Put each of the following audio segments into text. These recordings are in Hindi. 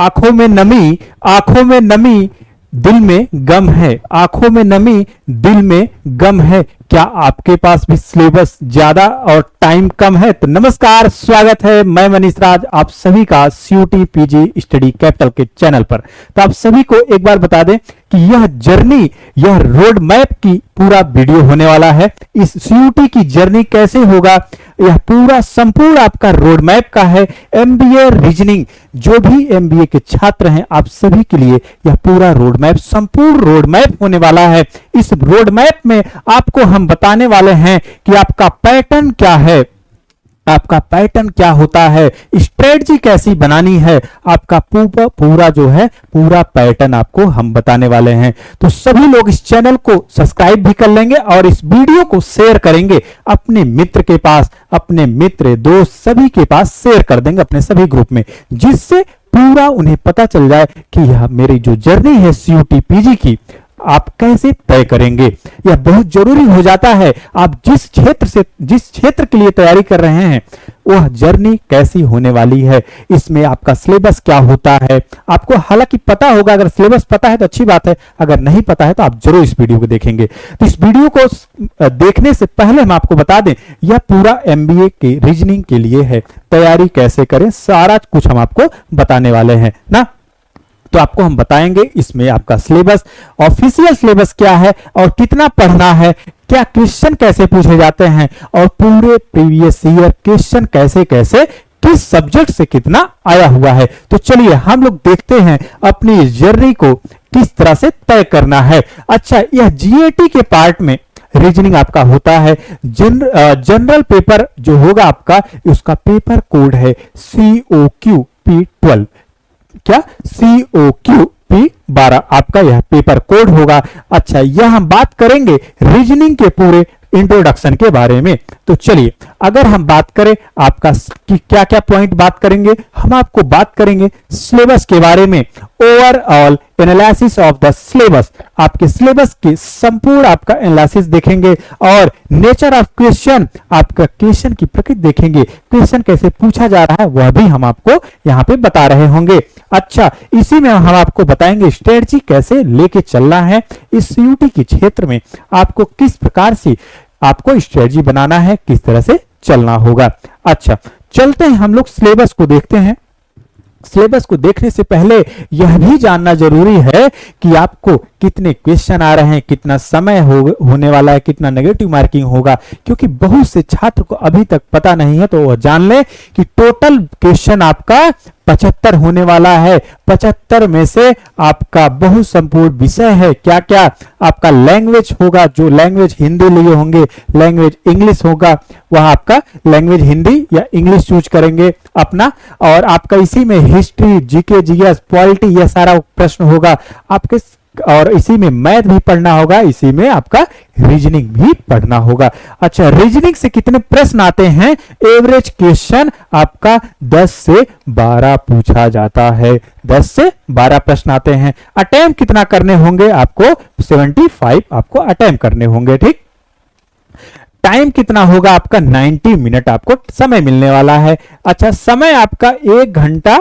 आंखों में नमी, आंखों में नमी, दिल में गम है, आंखों में नमी, दिल में गम है। क्या आपके पास भी सिलेबस ज्यादा और टाइम कम है? तो नमस्कार, स्वागत है, मैं मनीष राज आप सभी का सीयूटी पीजी स्टडी कैपिटल के चैनल पर। तो आप सभी को एक बार बता दें कि यह जर्नी, यह रोड मैप की पूरा वीडियो होने वाला है। इस सीयूटी की जर्नी कैसे होगा, यह पूरा संपूर्ण आपका रोड मैप का है। एमबीए रीजनिंग, जो भी एमबीए के छात्र हैं आप सभी के लिए यह पूरा रोड मैप, संपूर्ण रोड मैप होने वाला है। इस रोड मैप में आपको हम बताने वाले हैं कि आपका पैटर्न क्या है, आपका पैटर्न क्या होता है, स्ट्रेटजी कैसी बनानी है, आपका पूरा जो है पूरा पैटर्न आपको हम बताने वाले हैं। तो सभी लोग इस चैनल को सब्सक्राइब भी कर लेंगे और इस वीडियो को शेयर करेंगे अपने मित्र के पास, अपने मित्र दोस्त सभी के पास शेयर कर देंगे अपने सभी ग्रुप में, जिससे पूरा उन्हें पता चल जाए कि यह मेरी जो जर्नी है सीयूटी पीजी की आप कैसे तय करेंगे। यह बहुत जरूरी हो जाता है। आप जिस क्षेत्र के लिए तैयारी कर रहे हैं वह जर्नी कैसी होने वाली है, इसमें आपका सिलेबस क्या होता है आपको हालांकि पता होगा। अगर सिलेबस पता है तो अच्छी बात है, अगर नहीं पता है तो आप जरूर इस वीडियो को देखेंगे। तो इस वीडियो को देखने से पहले हम आपको बता दें यह पूरा एमबीए के रीजनिंग के लिए है। तैयारी कैसे करें सारा कुछ हम आपको बताने वाले हैं ना। तो आपको हम बताएंगे इसमें आपका सिलेबस, ऑफिशियल सिलेबस क्या है और कितना पढ़ना है, क्या क्वेश्चन कैसे पूछे जाते हैं और पूरे प्रीवियस ईयर क्वेश्चन कैसे कैसे किस सब्जेक्ट से कितना आया हुआ है। तो चलिए हम लोग देखते हैं अपनी इस जर्नी को किस तरह से तय करना है। अच्छा, यह जीएटी के पार्ट में रीजनिंग आपका होता है। जनरल पेपर जो होगा आपका, उसका पेपर कोड है COQP12। क्या? COQP12 आपका यह पेपर कोड होगा। अच्छा, यह हम बात करेंगे रीजनिंग के पूरे इंट्रोडक्शन के बारे में। तो चलिए अगर हम बात करें आपका कि क्या क्या पॉइंट बात करेंगे, हम आपको बात करेंगे सिलेबस के बारे में। Overall analysis of the syllabus, आपके सिलेबस के संपूर्ण आपका एनालिसिस देखेंगे और नेचर ऑफ क्वेश्चन, आपका क्वेश्चन की प्रकृति देखेंगे, क्वेश्चन कैसे पूछा जा रहा है वह भी हम आपको यहाँ पे बता रहे होंगे। अच्छा, इसी में हम आपको बताएंगे स्ट्रेटजी कैसे लेके चलना है इस सीयूटी के क्षेत्र में, आपको किस प्रकार से आपको स्ट्रेटजी बनाना है, किस तरह से चलना होगा। अच्छा, चलते हैं हम लोग सिलेबस को देखते हैं। सिलेबस को देखने से पहले यह भी जानना जरूरी है कि आपको कितने क्वेश्चन आ रहे हैं, कितना समय होने वाला है, कितना नेगेटिव मार्किंग होगा, क्योंकि बहुत से छात्र को अभी तक पता नहीं है। तो वह जान ले कि टोटल क्वेश्चन आपका 75 होने वाला है। 75 में से आपका बहुत संपूर्ण विषय है। क्या क्या? आपका लैंग्वेज होगा, जो लैंग्वेज हिंदी लिए होंगे, लैंग्वेज इंग्लिश होगा, वह आपका लैंग्वेज हिंदी या इंग्लिश चूज करेंगे अपना। और आपका इसी में हिस्ट्री, जीके, जीएस, पॉलिटी, यह सारा प्रश्न होगा आपके। और इसी में मैथ भी पढ़ना होगा, इसी में आपका रीजनिंग भी पढ़ना होगा। अच्छा, रीजनिंग से कितने प्रश्न आते हैं? एवरेज क्वेश्चन आपका 10 से 12 पूछा जाता है। 10 से 12 प्रश्न आते हैं। अटेम्प्ट कितना करने होंगे? आपको 75 आपको अटेम्प्ट करने होंगे। ठीक, टाइम कितना होगा आपका? 90 मिनट आपको समय मिलने वाला है। अच्छा, समय आपका 1 घंटा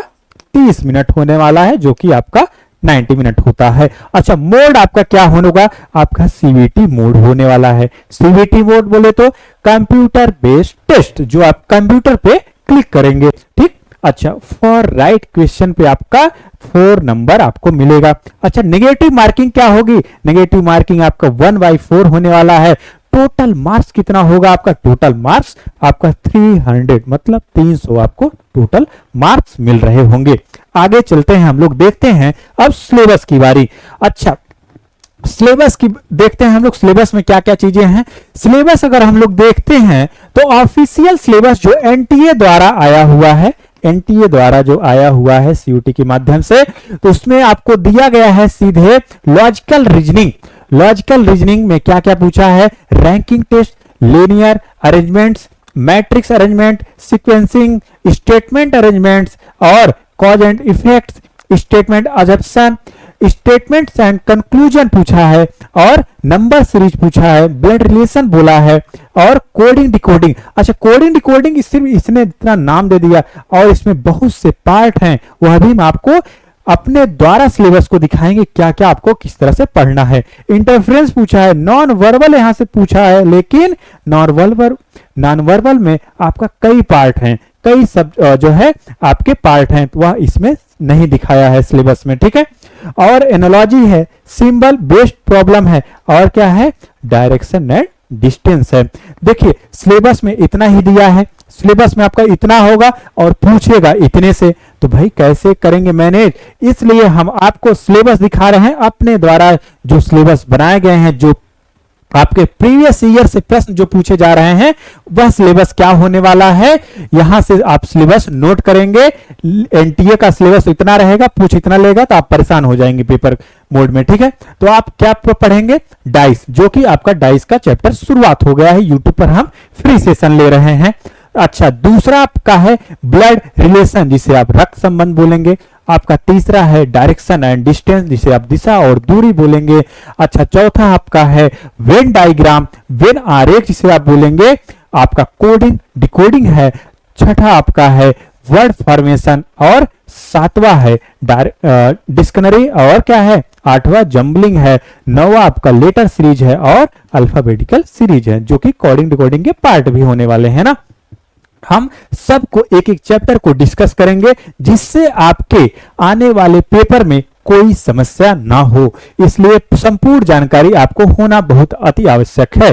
30 मिनट होने वाला है, जो कि आपका 90 मिनट होता है। अच्छा, मोड आपका क्या होगा? आपका सीवीटी मोड होने वाला है। सीवीटी मोड बोले तो कंप्यूटर बेस्ड टेस्ट, जो आप कंप्यूटर पे क्लिक करेंगे। ठीक, अच्छा, फॉर राइट क्वेश्चन पे आपका 4 नंबर आपको मिलेगा। अच्छा, नेगेटिव मार्किंग क्या होगी? नेगेटिव मार्किंग आपका 1/4 होने वाला है। टोटल मार्क्स कितना होगा आपका? टोटल मार्क्स आपका 300, मतलब 300 आपको टोटल मार्क्स मिल रहे होंगे। आगे चलते हैं, हम लोग देखते हैं अब सिलेबस की बारी। अच्छा, सिलेबस की देखते हैं हम लोग, सिलेबस में क्या क्या चीजें हैं। सिलेबस अगर हम लोग देखते हैं तो ऑफिशियल सिलेबस जो एनटीए द्वारा आया हुआ है, एनटीए द्वारा जो आया हुआ है सीयूटी के माध्यम से, तो उसमें आपको दिया गया है सीधे लॉजिकल रीजनिंग। लॉजिकल रीजनिंग में क्या क्या पूछा है? Ranking test, linear arrangements, matrix arrangement, sequencing, statement arrangements और cause and effects, statement assumption, statements and conclusion पूछा है और नंबर सीरीज पूछा है, ब्लड रिलेशन बोला है और कोडिंग डिकोडिंग। अच्छा, कोडिंग डिकोडिंग इसने इतना नाम दे दिया और इसमें बहुत से पार्ट हैं, वह भी मैं आपको अपने द्वारा सिलेबस को दिखाएंगे, क्या क्या आपको किस तरह से पढ़ना है। इंटरफ्रेंस पूछा है, नॉन वर्बल यहां से पूछा है, लेकिन नॉन वर्बल में आपका कई पार्ट हैं, कई सब जो है आपके पार्ट हैं, तो वह इसमें नहीं दिखाया है सिलेबस में, ठीक है। और एनालॉजी है, सिंबल बेस्ड प्रॉब्लम है, और क्या है, डायरेक्शन एंड डिस्टेंस है। देखिए सिलेबस में इतना ही दिया है, सिलेबस में आपका इतना होगा और पूछेगा इतने से, तो भाई कैसे करेंगे मैनेज। इसलिए हम आपको सिलेबस दिखा रहे हैं, अपने द्वारा जो सिलेबस बनाए गए हैं, जो आपके प्रीवियस ईयर से प्रश्न जो पूछे जा रहे हैं, वह सिलेबस क्या होने वाला है, यहां से आप सिलेबस नोट करेंगे। एनटीए का सिलेबस इतना रहेगा, पूछ इतना लेगा तो आप परेशान हो जाएंगे पेपर मोड में, ठीक है। तो आप क्या पढ़ेंगे, डाइस, जो कि आपका डाइस का चैप्टर शुरुआत हो गया है, यूट्यूब पर हम फ्री सेशन ले रहे हैं। अच्छा, दूसरा आपका है ब्लड रिलेशन, जिसे आप रक्त संबंध बोलेंगे। आपका तीसरा है डायरेक्शन एंड डिस्टेंस, जिसे आप दिशा और दूरी बोलेंगे। अच्छा, चौथा आपका है वेन डायग्राम, वेन आरेख, जिसे आप बोलेंगे। आपका कोडिंग डिकोडिंग है। छठा आपका है वर्ड फॉर्मेशन, और सातवां है डिक्शनरी, और क्या है, आठवां जंबलिंग है। नौवां आपका लेटर सीरीज है, और अल्फाबेटिकल सीरीज है, जो कि कोडिंग डिकोडिंग के पार्ट भी होने वाले हैं ना। हम सबको एक एक चैप्टर को डिस्कस करेंगे, जिससे आपके आने वाले पेपर में कोई समस्या ना हो, इसलिए संपूर्ण जानकारी आपको होना बहुत अति आवश्यक है।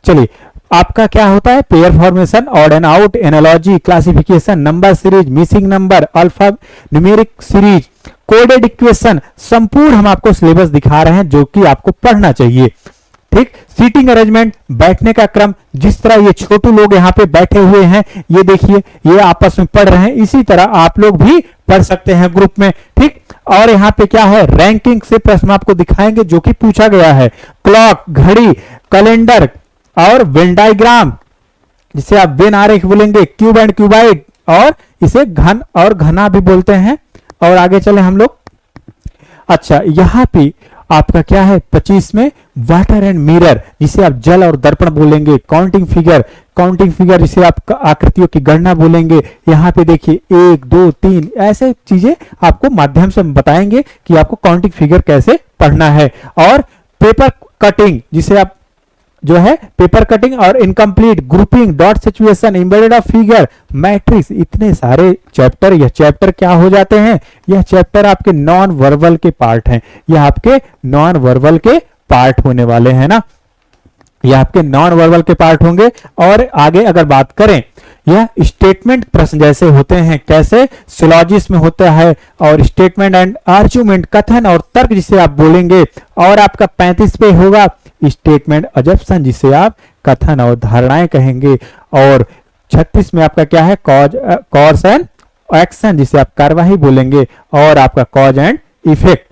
चलिए, आपका क्या होता है, pair formation, odd and out, analogy, classification, number series, missing number, alpha numeric series, coded equation, संपूर्ण हम आपको सिलेबस दिखा रहे हैं, जो कि आपको पढ़ना चाहिए, ठीक। सीटिंग अरेंजमेंट, बैठने का क्रम, जिस तरह ये छोटू लोग यहाँ पे बैठे हुए हैं, ये देखिए ये आपस में पढ़ रहे हैं, इसी तरह आप लोग भी पढ़ सकते हैं ग्रुप में, ठीक। और यहाँ पे क्या है, रैंकिंग से प्रश्न आपको दिखाएंगे, जो कि पूछा गया है। क्लॉक, घड़ी, कैलेंडर, और वेन डायग्राम, जिसे आप वेन आरेख बोलेंगे। क्यूब एंड क्यूबाइड, और इसे घन और घना भी बोलते हैं। और आगे चले हम लोग। अच्छा, यहाँ पे आपका क्या है, 25 में वाटर एंड मिरर, जिसे आप जल और दर्पण बोलेंगे। काउंटिंग फिगर, जिसे आप आकृतियों की गणना बोलेंगे। यहाँ पे देखिए 1 2 3 ऐसे चीजें आपको माध्यम से बताएंगे कि आपको काउंटिंग फिगर कैसे पढ़ना है। और पेपर कटिंग, जिसे आप जो है पेपर कटिंग, और incomplete, grouping, dot situation, embedded of figure, matrix, इतने सारे चैप्टर, यह चैप्टर क्या हो जाते हैं, यह चैप्टर आपके नॉन वर्बल के पार्ट हैं। यह आपके नॉन वर्बल के पार्ट होने वाले हैं ना, यह आपके नॉन वर्बल के पार्ट होंगे। और आगे अगर बात करें, यह स्टेटमेंट प्रश्न जैसे होते हैं, कैसे, सिलॉजिज्म में होता है, और स्टेटमेंट एंड आर्गुमेंट, कथन और तर्क, जिसे आप बोलेंगे। और आपका 35 पे होगा स्टेटमेंट अजम्पशन, जिसे आप कथन और धारणाएं कहेंगे। और 36 में आपका क्या है, कॉज एंड एक्शन, जिसे आप कार्यवाही बोलेंगे। और आपका कॉज एंड इफेक्ट,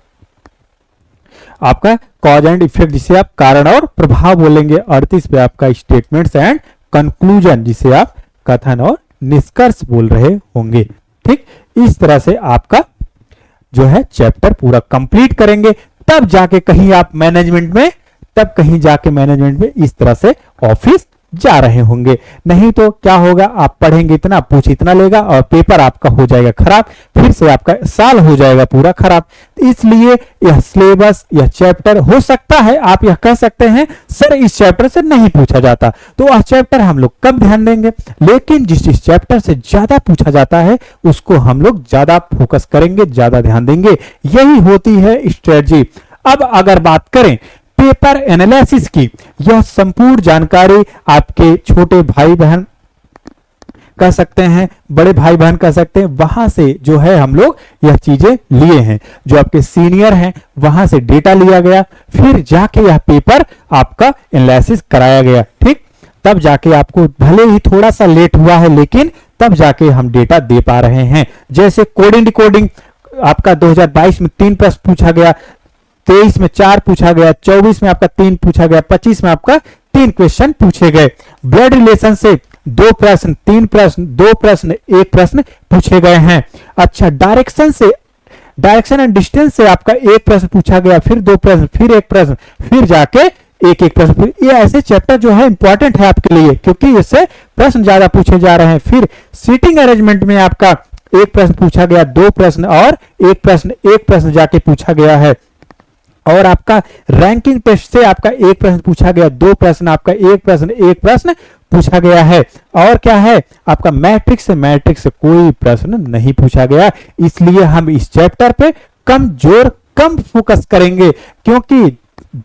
आपका कॉज एंड इफेक्ट, जिसे आप कारण और प्रभाव बोलेंगे। 38 पे आपका स्टेटमेंट्स एंड कंक्लूजन, जिसे आप कथन और निष्कर्ष बोल रहे होंगे, ठीक। इस तरह से आपका जो है चैप्टर पूरा कंप्लीट करेंगे, तब जाके कहीं आप मैनेजमेंट में, इस तरह से ऑफिस जा रहे होंगे। नहीं तो क्या होगा, आप पढ़ेंगे इतना, पूछ इतना लेगा, और पेपर आपका हो जाएगा खराब, फिर से आपका साल हो जाएगा पूरा खराब। इसलिए यह सिलेबस, यह चैप्टर, हो सकता है आप यह कह सकते हैं सर इस चैप्टर से नहीं पूछा जाता, तो वह चैप्टर हम लोग कम ध्यान देंगे, लेकिन जिस चैप्टर से ज्यादा पूछा जाता है उसको हम लोग ज्यादा फोकस करेंगे, ज्यादा ध्यान देंगे। यही होती है स्ट्रेटजी। अब अगर बात करें पेपर एनालिसिस की, यह संपूर्ण जानकारी आपके छोटे भाई बहन कह सकते हैं, बड़े भाई बहन कह सकते हैं, वहां से जो है हम लोग यह चीजें लिए हैं, जो आपके सीनियर हैं वहां से डेटा लिया गया, फिर जाके यह पेपर आपका एनालिसिस कराया गया, ठीक। तब जाके आपको, भले ही थोड़ा सा लेट हुआ है, लेकिन तब जाके हम डेटा दे पा रहे हैं। जैसे कोडिंग डिकोडिंग, आपका 2022 में 3 प्रश्न पूछा गया, 23 में 4 पूछा गया, 24 में आपका 3 पूछा गया, 25 में आपका 3 क्वेश्चन पूछे गए। ब्लड रिलेशन से 2 प्रश्न, 3 प्रश्न, 2 प्रश्न, 1 प्रश्न पूछे गए हैं। अच्छा, डायरेक्शन एंड डिस्टेंस से आपका 1 प्रश्न पूछा गया, फिर 2 प्रश्न, फिर 1 प्रश्न, फिर जाके एक प्रश्न। ये ऐसे चैप्टर जो है इंपॉर्टेंट है आपके लिए, क्योंकि इससे प्रश्न ज्यादा पूछे जा रहे हैं। फिर सीटिंग अरेंजमेंट में आपका एक प्रश्न पूछा गया, दो प्रश्न और एक प्रश्न जाके पूछा गया है। और आपका रैंकिंग टेस्ट से आपका एक प्रश्न पूछा गया, दो प्रश्न, आपका एक प्रश्न पूछा गया है। और क्या है, आपका मैट्रिक्स से कोई प्रश्न नहीं पूछा गया। इसलिए हम इस चैप्टर पे कम फोकस करेंगे, क्योंकि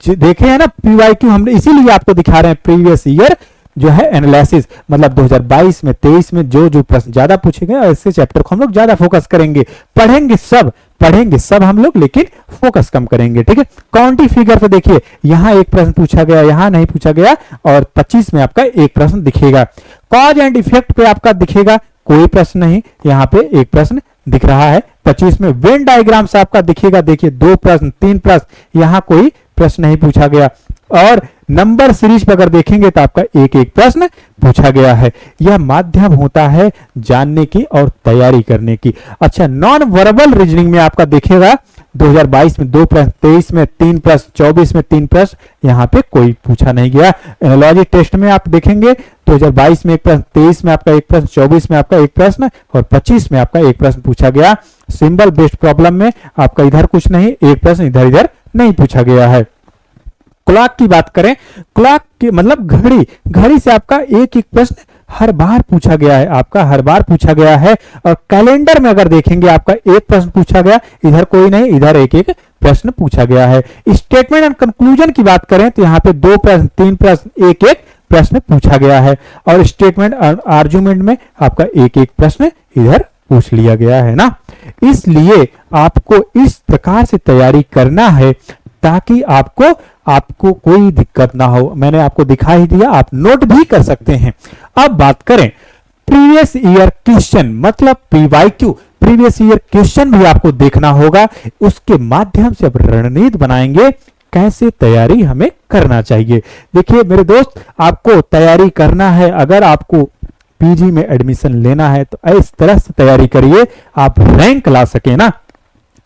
देखे हैं ना पीवाईक्यू, हम इसीलिए आपको दिखा रहे हैं प्रीवियस ईयर जो है एनालिसिस, मतलब 2022 में 23 में जो प्रश्न ज्यादा पूछे गए, ऐसे चैप्टर को हम लोग ज्यादा फोकस करेंगे। पढ़ेंगे सब हम लोग, लेकिन फोकस कम करेंगे, ठीक है। क्वांटिटी फिगर पे देखिए, यहाँ एक प्रश्न पूछा गया, यहाँ नहीं पूछा गया, और 25 में आपका एक प्रश्न दिखेगा। कॉज एंड इफेक्ट पे आपका दिखेगा कोई प्रश्न नहीं, यहाँ पे एक प्रश्न दिख रहा है। 25 में वेन डायग्राम से आपका दिखेगा, देखिए दो प्रश्न, तीन प्रश्न, यहाँ कोई प्रश्न नहीं पूछा गया। और नंबर सीरीज पर अगर देखेंगे तो आपका एक प्रश्न पूछा गया है। यह माध्यम होता है जानने की और तैयारी करने की। अच्छा, नॉन वर्बल रीजनिंग में आपका देखेगा 2022 में दो प्रश्न, 23 में तीन प्रश्न, 24 में तीन प्रश्न, यहाँ पे कोई पूछा नहीं गया। एनालॉजी टेस्ट में आप देखेंगे 2022 में एक प्रश्न, 23 में आपका एक प्रश्न, 24 में आपका एक प्रश्न और 25 में आपका एक प्रश्न पूछा गया। सिंबल बेस्ड प्रॉब्लम में आपका इधर कुछ नहीं, एक प्रश्न इधर नहीं पूछा गया है। क्लॉक की बात करें, क्लॉक की मतलब घड़ी से आपका एक प्रश्न हर बार पूछा गया है, और कैलेंडर में अगर देखेंगे आपका एक प्रश्न पूछा गया, इधर कोई नहीं, इधर एक प्रश्न पूछा गया है। स्टेटमेंट एंड कंक्लूजन की बात करें तो यहाँ पे दो प्रश्न, तीन प्रश्न, एक प्रश्न पूछा गया है। और स्टेटमेंट आर्गुमेंट में आपका एक प्रश्न इधर पूछ लिया गया है ना। इसलिए आपको इस प्रकार से तैयारी करना है ताकि आपको कोई दिक्कत ना हो। मैंने आपको दिखा ही दिया, आप नोट भी कर सकते हैं। अब बात करें प्रीवियस ईयर क्वेश्चन, मतलब पीवाईक्यू, प्रीवियस ईयर क्वेश्चन भी आपको देखना होगा। उसके माध्यम से अब रणनीति बनाएंगे कैसे तैयारी हमें करना चाहिए। देखिए मेरे दोस्त, आपको तैयारी करना है, अगर आपको पीजी में एडमिशन लेना है तो इस तरह से तैयारी करिए आप रैंक ला सके ना।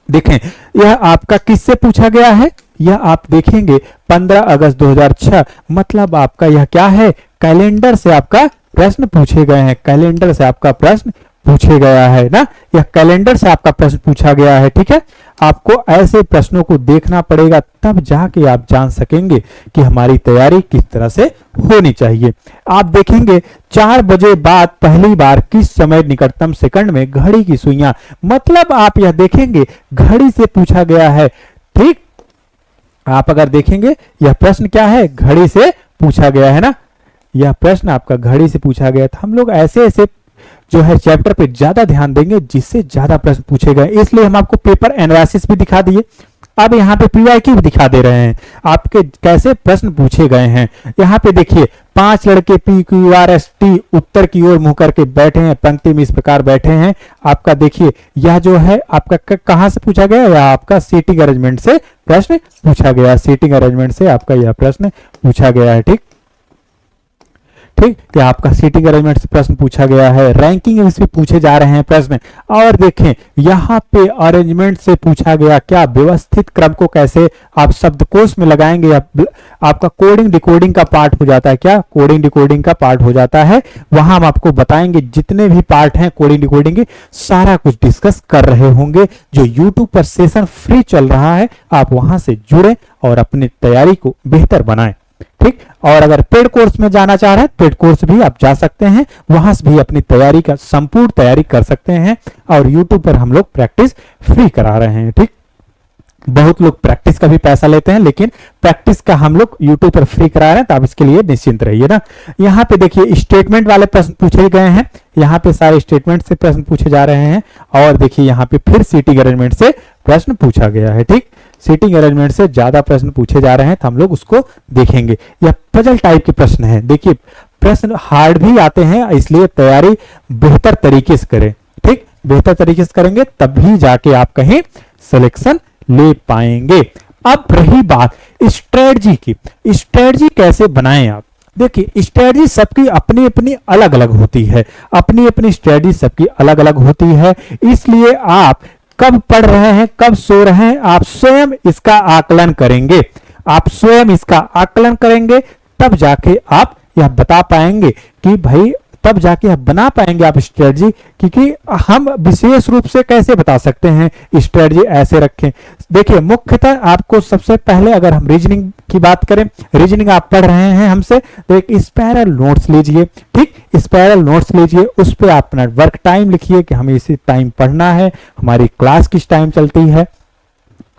देखें, यह आपका किससे पूछा गया है, यह आप देखेंगे 15 अगस्त 2006, मतलब आपका यह क्या है, कैलेंडर से आपका प्रश्न पूछे गए हैं, कैलेंडर से आपका प्रश्न पूछे गया है ना, यह कैलेंडर से आपका प्रश्न पूछा गया है, ठीक है। आपको ऐसे प्रश्नों को देखना पड़ेगा, तब जाके आप जान सकेंगे कि हमारी तैयारी किस तरह से होनी चाहिए। आप देखेंगे 4 बजे बाद पहली बार किस समय निकटतम सेकंड में घड़ी की सुइयां, मतलब आप यह देखेंगे घड़ी से पूछा गया है, ठीक। आप अगर देखेंगे यह प्रश्न क्या है, घड़ी से पूछा गया है ना, यह प्रश्न आपका घड़ी से पूछा गया था। हम लोग ऐसे जो है चैप्टर पे ज्यादा ध्यान देंगे जिससे ज्यादा प्रश्न पूछे गए, इसलिए हम आपको पेपर एनालिसिस भी दिखा दिए। अब यहाँ पे पीवाईक्यू भी दिखा दे रहे हैं आपके कैसे प्रश्न पूछे गए हैं। यहाँ पे देखिए 5 लड़के PQRST उत्तर की ओर मुंह करके बैठे हैं, पंक्ति में इस प्रकार बैठे हैं। आपका देखिए यह जो है आपका कहां से पूछा गया, यह आपका सीटिंग अरेंजमेंट से प्रश्न पूछा गया, सीटिंग अरेंजमेंट से आपका यह प्रश्न पूछा गया है, ठीक। क्या आपका सीटिंग अरेंजमेंट से प्रश्न पूछा गया है, रैंकिंग इसमें पूछे जा रहे हैं प्रश्न। और देखें यहाँ पे अरेंजमेंट से पूछा गया क्या, व्यवस्थित क्रम को कैसे आप शब्दकोश में लगाएंगे, आपका कोडिंग डिकोडिंग का पार्ट हो जाता है, क्या कोडिंग डिकोडिंग का पार्ट हो जाता है। वहां हम आपको बताएंगे जितने भी पार्ट हैं कोडिंग डिकोडिंग के, सारा कुछ डिस्कस कर रहे होंगे। जो यूट्यूब पर सेशन फ्री चल रहा है, आप वहां से जुड़े और अपनी तैयारी को बेहतर बनाएं, ठीक। और अगर पेड कोर्स में जाना चाह रहे हैं, पेड कोर्स भी आप जा सकते हैं, वहां से भी अपनी तैयारी का संपूर्ण तैयारी कर सकते हैं। और YouTube पर हम लोग प्रैक्टिस फ्री करा रहे हैं, ठीक। बहुत लोग प्रैक्टिस का भी पैसा लेते हैं, लेकिन प्रैक्टिस का हम लोग YouTube पर फ्री करा रहे हैं, तो आप इसके लिए निश्चिंत रहिए ना। यहाँ पे देखिए स्टेटमेंट वाले प्रश्न पूछे गए हैं, यहाँ पे सारे स्टेटमेंट से प्रश्न पूछे जा रहे हैं। और देखिए यहाँ पे फिर सीटिंग अरेंजमेंट से प्रश्न पूछा गया है, ठीक। सीटिंग अरेंजमेंट से ज्यादा प्रश्न पूछे जा रहे हैं, तो हम लोग उसको देखेंगे। यह पजल टाइप के प्रश्न है, देखिए प्रश्न हार्ड भी आते हैं, इसलिए तैयारी बेहतर तरीके से करें, ठीक। बेहतर तरीके से करेंगे तभी जाके आप कहीं सिलेक्शन ले पाएंगे। अब रही बात स्ट्रेटजी की, स्ट्रेटजी कैसे बनाएं आप। देखिए स्ट्रेटजी सबकी अपनी अपनी अलग अलग होती है, अपनी अपनी स्ट्रेटजी सबकी अलग अलग होती है। इसलिए आप कब पढ़ रहे हैं, कब सो रहे हैं, आप स्वयं इसका आकलन करेंगे, आप स्वयं इसका आकलन करेंगे, तब जाके आप यह बता पाएंगे कि भाई तब जाके आप बना पाएंगे आप स्ट्रेटजी, क्योंकि हम विशेष रूप से कैसे बता सकते हैं स्ट्रेटजी ऐसे रखें। देखिए मुख्यतः आपको सबसे पहले अगर हम रीजनिंग की बात करें, रीजनिंग आप पढ़ रहे हैं हमसे, तो एक स्पाइरल नोट्स लीजिए, ठीक, स्पाइरल नोट्स लीजिए, उस पर आप अपना वर्क टाइम लिखिए कि हमें इसी टाइम पढ़ना है, हमारी क्लास किस टाइम चलती है,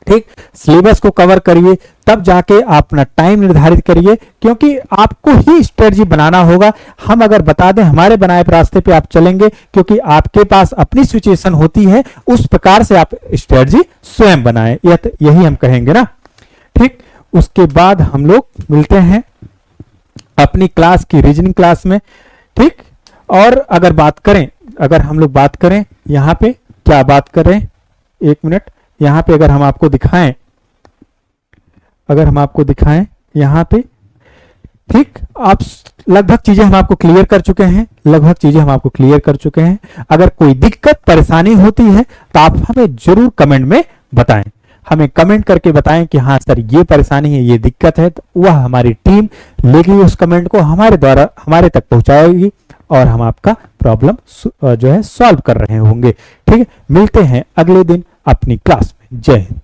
ठीक, सिलेबस को कवर करिए, तब जाके आप अपना टाइम निर्धारित करिए, क्योंकि आपको ही स्ट्रेटजी बनाना होगा। हम अगर बता दें हमारे बनाए रास्ते पे आप चलेंगे, क्योंकि आपके पास अपनी सिचुएशन होती है, उस प्रकार से आप स्ट्रेटजी स्वयं बनाएं, यही हम कहेंगे ना, ठीक। उसके बाद हम लोग मिलते हैं अपनी क्लास की रीजनिंग क्लास में, ठीक। और अगर बात करें, अगर हम लोग बात करें यहां पे क्या बात करें, एक मिनट, यहां पे अगर हम आपको दिखाएं, अगर हम आपको दिखाएं यहां पे, ठीक, आप लगभग चीजें हम आपको क्लियर कर चुके हैं, लगभग चीजें हम आपको क्लियर कर चुके हैं। अगर कोई दिक्कत परेशानी होती है तो आप हमें जरूर कमेंट में बताएं, हमें कमेंट करके बताएं कि हाँ सर ये परेशानी है, ये दिक्कत है, तो वह हमारी टीम लेगी उस कमेंट को हमारे द्वारा हमारे तक पहुंचाएगी और हम आपका प्रॉब्लम जो है सॉल्व कर रहे होंगे, ठीक है। मिलते हैं अगले दिन अपनी क्लास में। जय हिंद।